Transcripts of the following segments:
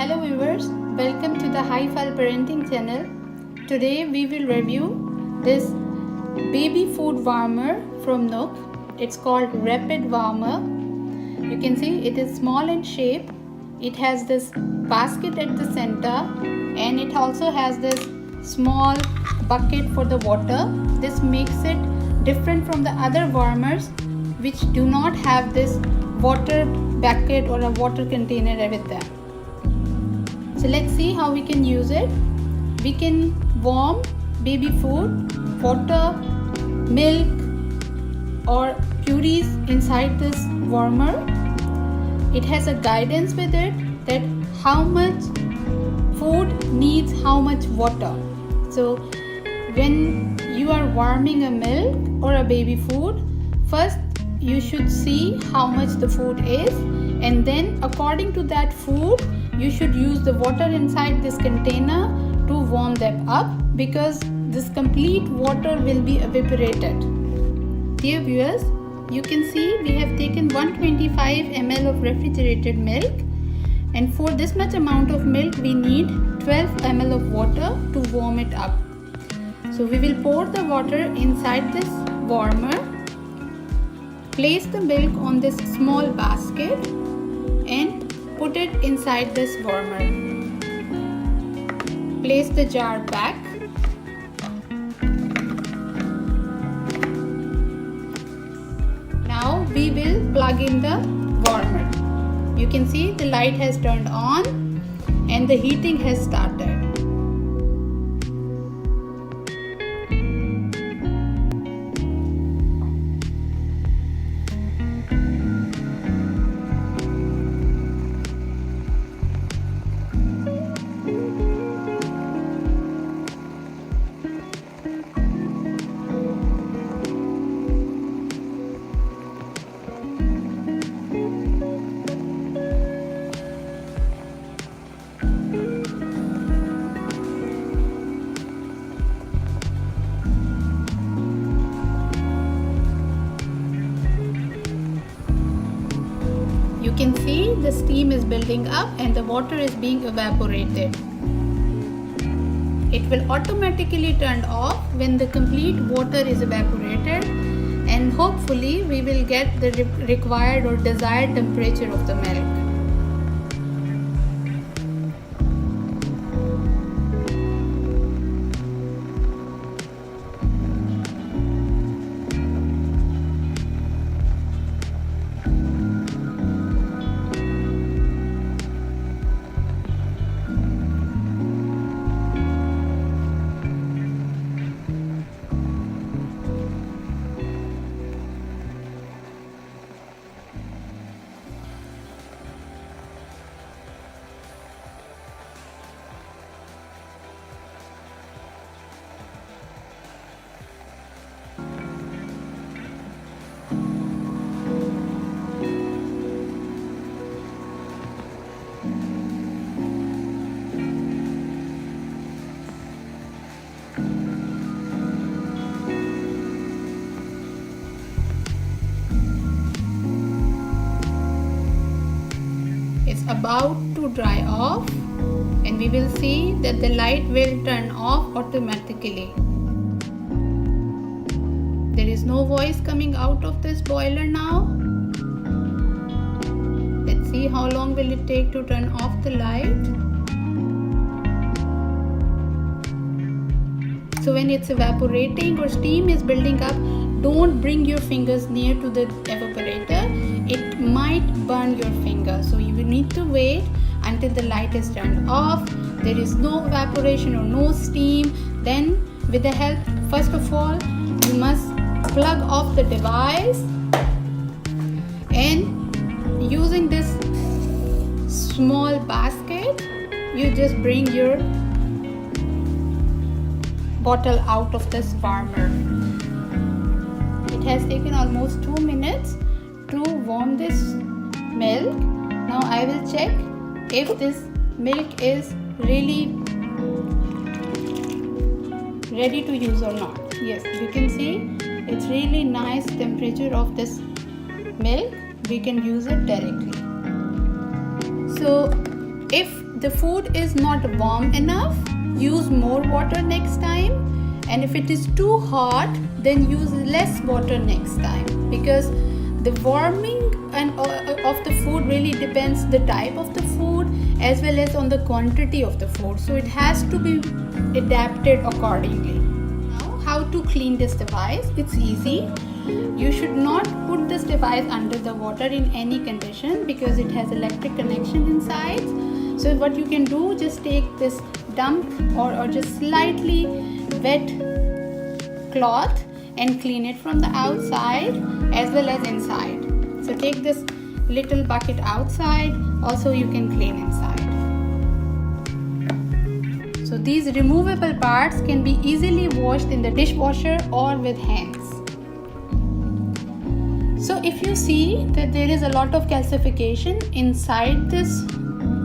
Hello viewers, welcome to the Hi-File Parenting channel. Today we will review this baby food warmer from Nook. It's called Rapid Warmer. You can see it is small in shape. It has this basket at the center and it also has this small bucket for the water. This makes it different from the other warmers which do not have this water bucket or a water container with them. So let's see how we can use it. We can warm baby food, water, milk or purees inside this warmer. It has a guidance with it that how much food needs how much water. So when you are warming a milk or a baby food, first you should see how much the food is, and then according to that food you should use the water inside this container to warm them up, because this complete water will be evaporated. Dear viewers, you can see we have taken 125 ml of refrigerated milk, and for this much amount of milk we need 12 ml of water to warm it up. So we will pour the water inside this warmer, place the milk on this small basket and put it inside this warmer. Place the jar back. Now we will plug in the warmer. You can see the light has turned on and the heating has started. You can see the steam is building up and the water is being evaporated. It will automatically turn off when the complete water is evaporated, and hopefully we will get the required or desired temperature of the milk. About to dry off, and we will see that the light will turn off automatically. There is no voice coming out of this boiler now. Let's see how long will it take to turn off the light. So when it's evaporating or steam is building up, don't bring your fingers near to the evaporator. It might burn your finger. So you will need to wait until the light is turned off. There is no evaporation or no steam. Then with the help, first of all, you must plug off the device, and using this small basket, you just bring your bottle out of this warmer. It has taken almost 2 minutes to warm this milk. Now I will check if this milk is really ready to use or not. Yes, you can see it's really nice temperature of this milk. We can use it directly. So if the food is not warm enough, use more water next time, and if it is too hot, then use less water next time, because the warming of the food really depends the type of the food as well as on the quantity of the food, so it has to be adapted accordingly. Now, how to clean this device? It's easy. You should not put this device under the water in any condition because it has electric connection inside. So what you can do, just take this damp or just slightly wet cloth and clean it from the outside as well as inside. So take this little bucket outside, also you can clean inside. So these removable parts can be easily washed in the dishwasher or with hands. So if you see that there is a lot of calcification inside this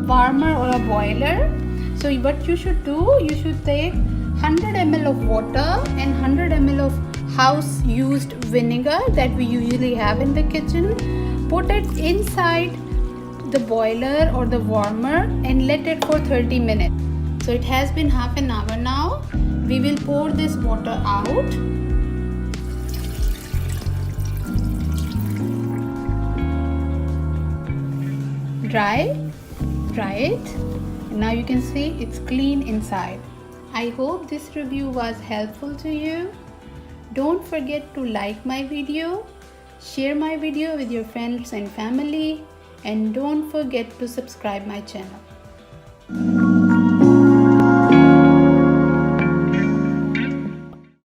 warmer or a boiler, so what you should do, you should take 100 ml of water and 100 ml of house used vinegar that we usually have in the kitchen. Put it inside the boiler or the warmer and let it for 30 minutes. So it has been half an hour now. We will pour this water out. Dry it. Now you can see it's clean inside. I hope this review was helpful to you. Don't forget to like my video, share my video with your friends and family, and don't forget to subscribe my channel.